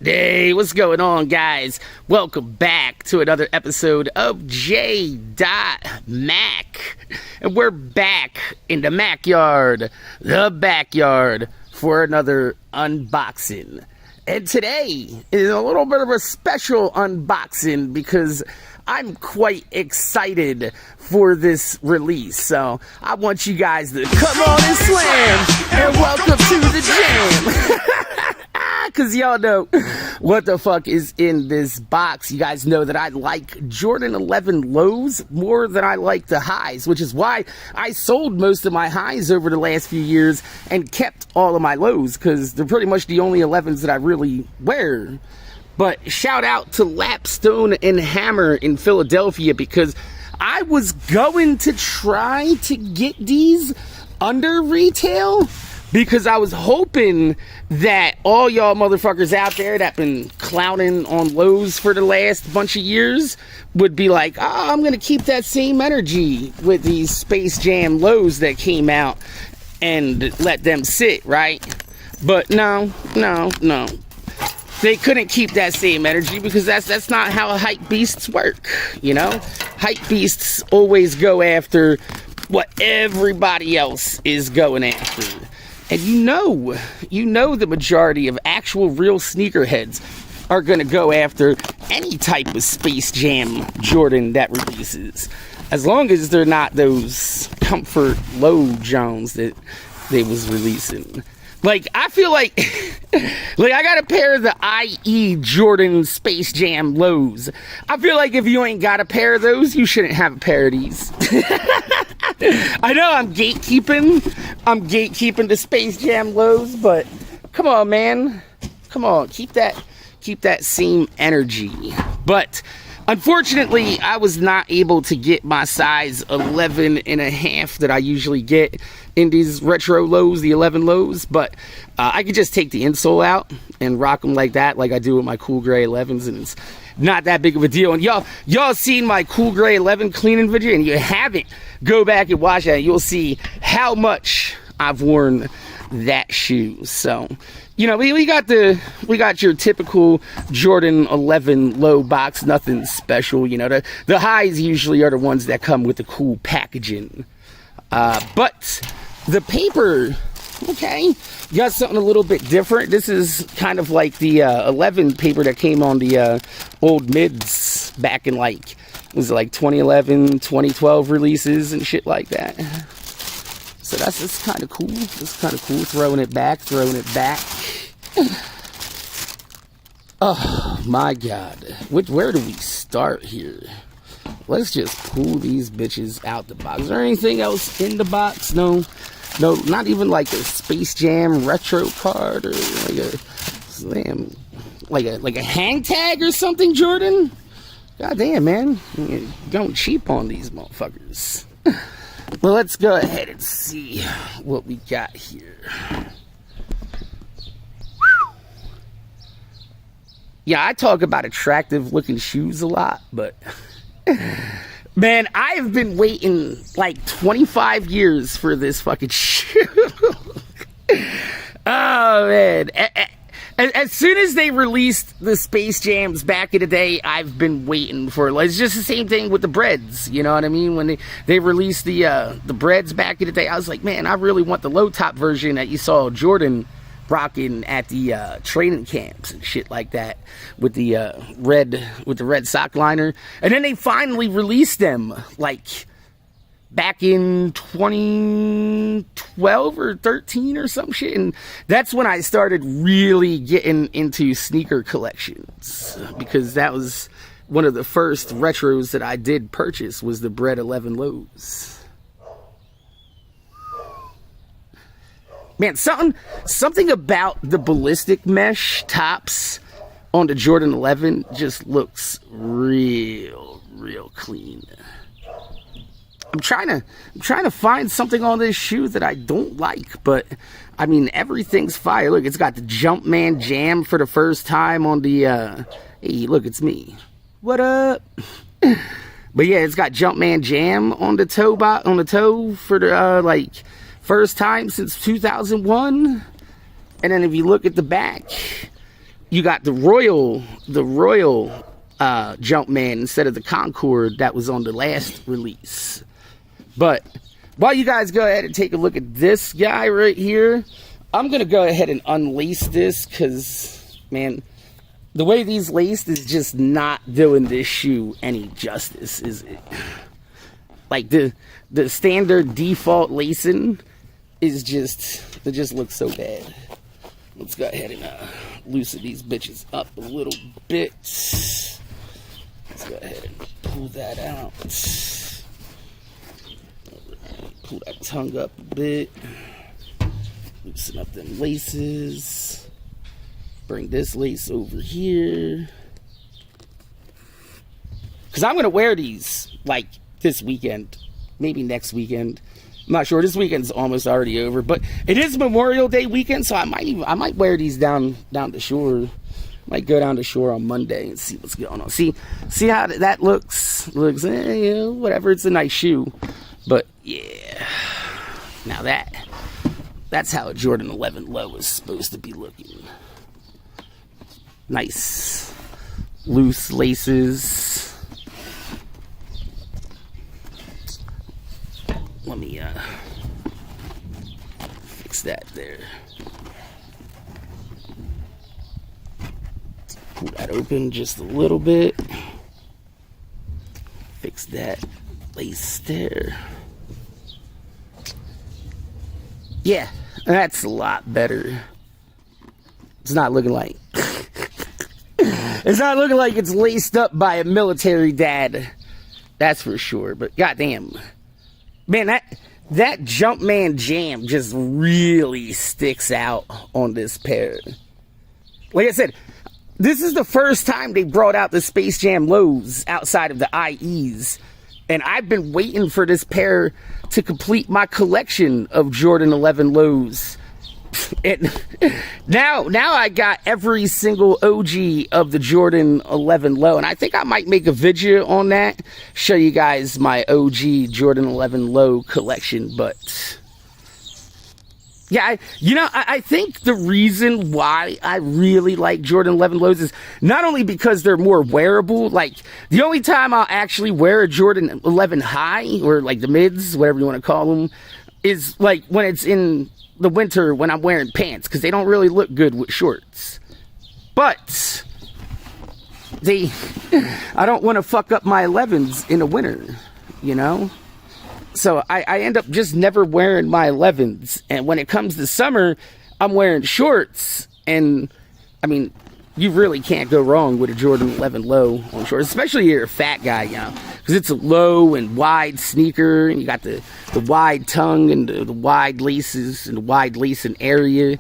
Hey, what's going on, guys? Welcome back to another episode of JAYdotMAK. And we're back in the Mac yard, the backyard, for another unboxing. And today is a little bit of a special unboxing because I'm quite excited for this release. So I want you guys to come on and slam and welcome to the jam. Because y'all know what the fuck is in this box. You guys know that I like Jordan 11 lows more than I like the highs, which is why I sold most of my highs over the last few years and kept all of my lows, because they're pretty much the only 11s that I really wear. But shout out to Lapstone and Hammer in Philadelphia, because I was going to try to get these under retail, because I was hoping that all y'all motherfuckers out there that been clowning on lows for the last bunch of years would be like, oh, I'm going to keep that same energy with these Space Jam lows that came out and let them sit, right? But no. They couldn't keep that same energy, because that's not how hype beasts work, you know? Hype beasts always go after what everybody else is going after. And you know the majority of actual real sneakerheads are going to go after any type of Space Jam Jordan that releases, as long as they're not those comfort low Jones that they was releasing. Like, I feel like I got a pair of the IE Jordan Space Jam lows. I feel like if you ain't got a pair of those, you shouldn't have a pair of these. I know I'm gatekeeping the Space Jam lows, but come on, man. Come on, keep that same energy. But unfortunately, I was not able to get my size 11 and a half that I usually get in these retro lows, the 11 lows, but I could just take the insole out and rock them like that, like I do with my cool gray 11s, and it's not that big of a deal. And y'all seen my cool gray 11 cleaning video, and you haven't, go back and watch that, and you'll see how much I've worn that shoe. So, you know, we got your typical Jordan 11 low box, nothing special. You know, the highs usually are the ones that come with the cool packaging. But the paper, okay, got something a little bit different. This is kind of like the 11 paper that came on the old mids back in like 2011, 2012 releases and shit like that. So that's kind of cool. It's kind of cool. Throwing it back. Oh my God. Where do we start here? Let's just pull these bitches out the box. Is there anything else in the box? No, not even like a Space Jam retro card or like a hang tag or something, Jordan? God damn, man. You're going cheap on these motherfuckers. Well, let's go ahead and see what we got here. Yeah, I talk about attractive looking shoes a lot, but man, I've been waiting like 25 years for this fucking shoe. Oh, man. As soon as they released the Space Jams back in the day, I've been waiting for it. It's just the same thing with the breads, you know what I mean? When they released the breads back in the day, I was like, man, I really want the low top version that you saw Jordan rocking at the training camps and shit like that, with the red sock liner. And then they finally released them like back in 2012 or 13 or some shit, and that's when I started really getting into sneaker collections, because that was one of the first retros that I did purchase, was the Bread 11 lows. Man, something about the ballistic mesh tops on the Jordan 11 just looks real clean. I'm trying to find something on this shoe that I don't like, but I mean, everything's fire. Look, it's got the Jumpman Jam for the first time on the hey, look, it's me. What up? But yeah, it's got Jumpman Jam on the toe for the like first time since 2001. And then if you look at the back, you got the Royal Jumpman instead of the Concorde that was on the last release. But while you guys go ahead and take a look at this guy right here, I'm gonna go ahead and unlace this, because man, the way these laced is just not doing this shoe any justice, is it? Like the standard default lacing is just, it just looks so bad. Let's go ahead and loosen these bitches up a little bit. Let's go ahead and pull that out. Pull that tongue up a bit. Loosen up them laces. Bring this lace over here. Because I'm going to wear these like this weekend. Maybe next weekend. I'm not sure. This weekend's almost already over. But it is Memorial Day weekend, so I might wear these down the shore. Might go down the shore on Monday and see what's going on. See how that looks? Looks, you know, whatever. It's a nice shoe. But yeah. Now that's how a Jordan 11 low is supposed to be looking. Nice loose laces. Let me fix that there. Pull that open just a little bit. Fix that lace there. Yeah, that's a lot better. It's not looking like it's not looking like it's laced up by a military dad. That's for sure. But goddamn, man, that Jumpman jam just really sticks out on this pair. Like I said, this is the first time they brought out the Space Jam lows outside of the IEs. And I've been waiting for this pair to complete my collection of Jordan 11 lows. And now I got every single OG of the Jordan 11 low. And I think I might make a video on that. Show you guys my OG Jordan 11 low collection. But yeah, I think the reason why I really like Jordan 11 lows is not only because they're more wearable. Like, the only time I'll actually wear a Jordan 11 high, or like the mids, whatever you want to call them, is like when it's in the winter when I'm wearing pants, because they don't really look good with shorts. But I don't want to fuck up my 11s in the winter, you know? So I end up just never wearing my 11s. And when it comes to summer, I'm wearing shorts. And, I mean, you really can't go wrong with a Jordan 11 low on shorts. Especially if you're a fat guy, you know. Because it's a low and wide sneaker. And you got the wide tongue and the wide laces and the wide lacing area.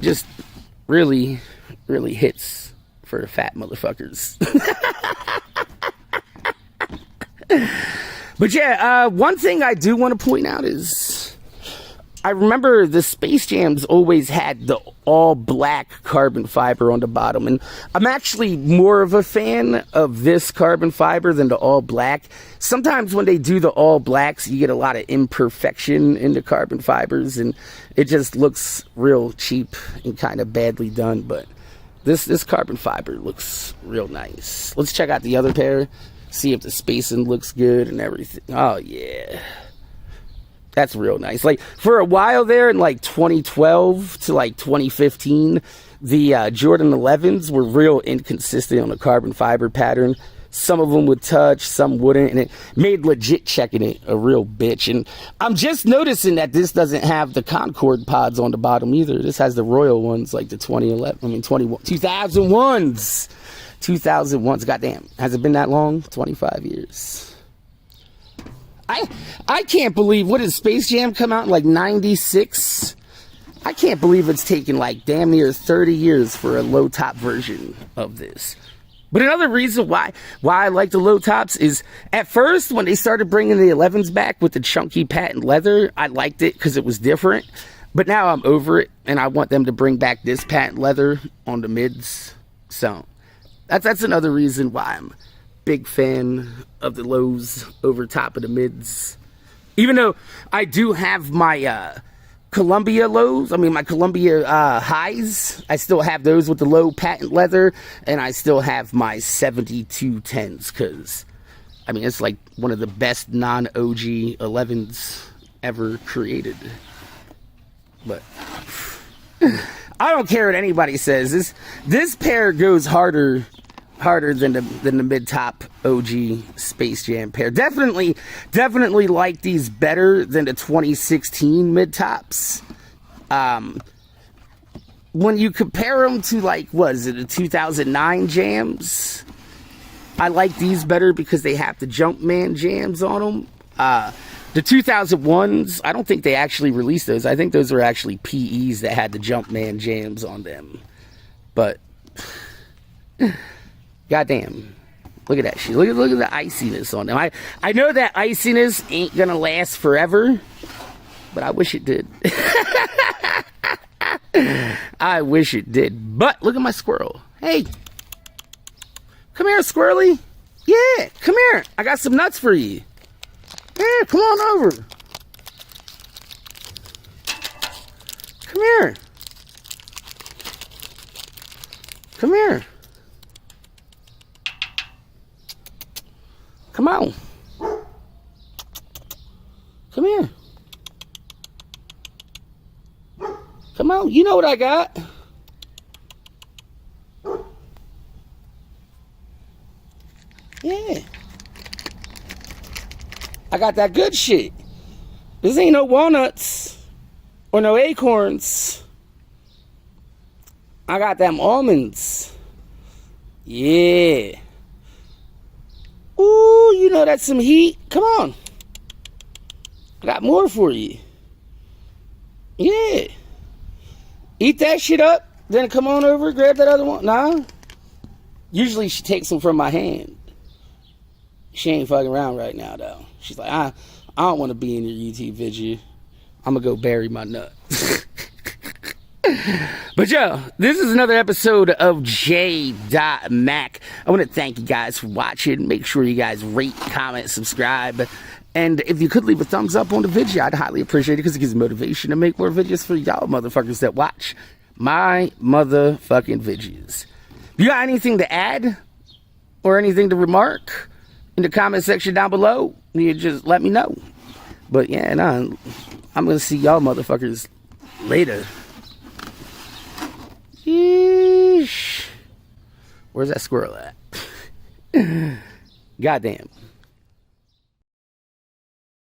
Just really, really hits for fat motherfuckers. But yeah, one thing I do want to point out is I remember the Space Jams always had the all black carbon fiber on the bottom. And I'm actually more of a fan of this carbon fiber than the all black. Sometimes when they do the all blacks, you get a lot of imperfection in the carbon fibers. And it just looks real cheap and kind of badly done. But this carbon fiber looks real nice. Let's check out the other pair. See if the spacing looks good and everything. Oh, yeah. That's real nice. Like, for a while there in, like, 2012 to, like, 2015, the Jordan 11s were real inconsistent on the carbon fiber pattern. Some of them would touch, some wouldn't, and it made legit checking it a real bitch. And I'm just noticing that this doesn't have the Concorde pods on the bottom either. This has the Royal ones, like the 2001s. 2001s, goddamn, has it been that long? 25 years. I can't believe, what did Space Jam come out in, like 96? I can't believe it's taken like damn near 30 years for a low top version of this. But another reason why I like the low tops is, at first when they started bringing the 11s back with the chunky patent leather, I liked it because it was different. But now I'm over it and I want them to bring back this patent leather on the mids. So that's another reason why I'm a big fan of the lows over top of the mids. Even though I do have my Columbia lows. I mean, my Columbia highs. I still have those with the low patent leather, and I still have my 7210s because, I mean, it's like one of the best non-OG 11s ever created. But I don't care what anybody says. This pair goes harder than the mid-top OG Space Jam pair. Definitely like these better than the 2016 mid-tops. When you compare them to, like, what is it, the 2009 jams, I like these better because they have the Jumpman jams on them. The 2001s, I don't think they actually released those. I think those were actually PEs that had the Jumpman jams on them. But goddamn, look at that shit. Look at the iciness on them. I know that iciness ain't gonna last forever, but I wish it did. I wish it did. But look at my squirrel. Hey, come here, squirrely. Yeah, come here. I got some nuts for you. Yeah, come on over. Come here. Come here. Come on. Come here. Come on. You know what I got. Yeah. I got that good shit. This ain't no walnuts or no acorns. I got them almonds. Yeah. Ooh, you know that's some heat. Come on. I got more for you. Yeah. Eat that shit up. Then come on over, grab that other one. Nah. Usually she takes them from my hand. She ain't fucking around right now, though. She's like, I don't want to be in your YouTube video. I'm going to go bury my nut. But yo, this is another episode of JAYdotMAK. I want to thank you guys for watching. Make sure you guys rate, comment, subscribe. And if you could leave a thumbs up on the video, I'd highly appreciate it because it gives me motivation to make more videos for y'all motherfuckers that watch my motherfucking videos. If you got anything to add or anything to remark in the comment section down below, you just let me know. But yeah, nah, I'm gonna see y'all motherfuckers later. Yeesh. Where's that squirrel at? Goddamn.